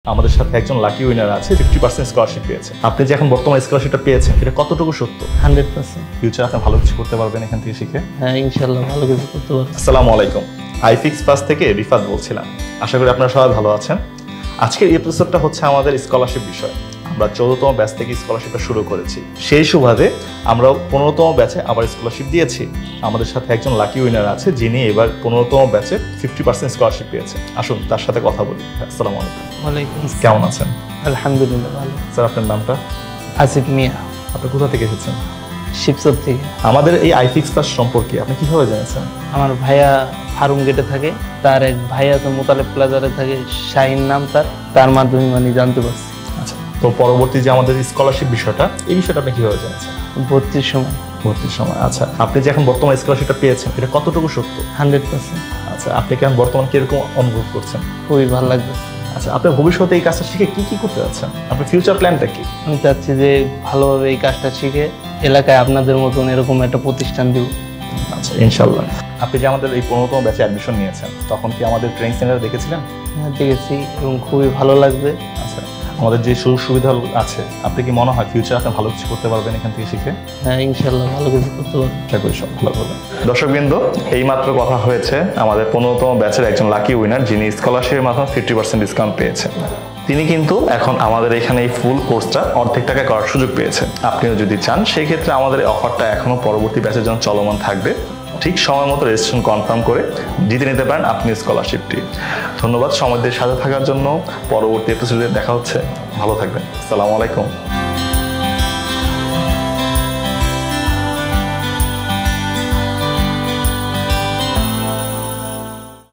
আমাদের সাথে একজন লাকি উইনার আছে 50% স্কলারশিপ পেয়েছে। আপনি যে এখন বর্তমানে স্কলারশিপটা পেয়েছেন এটা কতটুকু সত্য? 100%। ফিউচার আপনি ভালো কিছু করতে পারবেন এখান থেকে শিখে? হ্যাঁ, ইনশাআল্লাহ ভালো কিছু করতে পারবো। আসসালামু আলাইকুম, আইফিক্স পাস থেকে রিফাত বলছিলাম। আশা করি আপনারা সবাই ভালো আছেন। আজকের এপিসোডটা হচ্ছে আমাদের স্কলারশিপ বিষয়। আমরা 14তম ব্যাচ থেকে স্কলারশিপটা শুরু করেছি। সেই সুবাদে আমরা 15তম ব্যাচে আবার স্কলারশিপ দিয়েছি। আমাদের সাথে একজন লাকি উইনার আছে যিনি এবার 15তম ব্যাচে 50% স্কলারশিপ পেয়েছে। আসুন তার সাথে কথা বলি। আসসালামু আলাইকুম। ওয়ালাইকুম আসসালাম। কেমন আছেন? আলহামদুলিল্লাহ ভালো। স্যার আপনার নামটা? আসিফ মিয়া, আপনি কোথা থেকে এসেছেন? শিবচর থেকে। আমাদের এই আইফিক্স পাস সম্পর্কে আপনি কিভাবে জেনেছেন? আমার ভাইয়া ফার্ম গেটে থাকে, তার এক ভাই আছে মোতালেব প্লাজারে থাকে, শাহিন নাম তার মাধ্যমে মানে জানতে পারছি। আচ্ছা, তো পরবর্তী যে আমাদের স্কলারশিপ বিষয়টা, এই বিষয়টা আপনি কিভাবে জেনেছেন? ভর্তির সময়। ভর্তির সময়। আচ্ছা, আপনি যে এখন বর্তমানে স্কলারশিপটা পেয়েছেন এটা কতটুকু সত্য? 100%। আচ্ছা, আপনি কেন বর্তমান কিরকম অনুভব করছেন? খুবই ভালো লাগবে। আচ্ছা, আপনার ভবিষ্যতে এই কাজটা শিখে কি করতে যাচ্ছেন? আপনার ফিউচার প্ল্যানটা কি? আমি চাচ্ছি যে ভালোভাবে এই কাজটা শিখে এলাকায় আপনাদের মতন এরকম একটা প্রতিষ্ঠান দিব। আচ্ছা, ইনশাল্লাহ। আপনি যে আমাদের এই 15তম ব্যাচে অ্যাডমিশন নিয়েছেন তখন কি আমাদের ট্রেনিং সেন্টার দেখেছিলেন? হ্যাঁ, দেখেছি এবং খুবই ভালো লাগবে। আচ্ছা, আমাদের যে সুযোগ সুবিধা আছে, আপনি কি মনে হয় ফিউচার আপনি ভালো কিছু করতে পারবেন এখান থেকে শিখে? হ্যাঁ, ইনশাআল্লাহ ভালো কিছু করতে পারবো। আশা করি সব ভালো হবে। দর্শকবৃন্দ, এইমাত্র কথা হয়েছে আমাদের 15তম ব্যাচের একজন লাকি উইনার যিনি স্কলারশিপের মাধ্যমে 50% ডিসকাউন্ট পেয়েছেন। তিনি কিন্তু এখন আমাদের এখানে এই ফুল কোর্সটা অর্ধেক টাকায় করার সুযোগ পেয়েছেন। আপনিও যদি চান সেই ক্ষেত্রে আমাদের এই অফারটা এখনো পরবর্তী ব্যাচের জন্য চলমান থাকবে। ঠিক সময় মতো রেজিস্ট্রেশন কনফার্ম করে জিতে নিতে পারেন আপনি স্কলারশিপটি। ধন্যবাদ সময় দিয়ে সাথে থাকার জন্য। পরবর্তী এপিসোডে দেখা হচ্ছে। ভালো থাকবেন। আসসালামু আলাইকুম।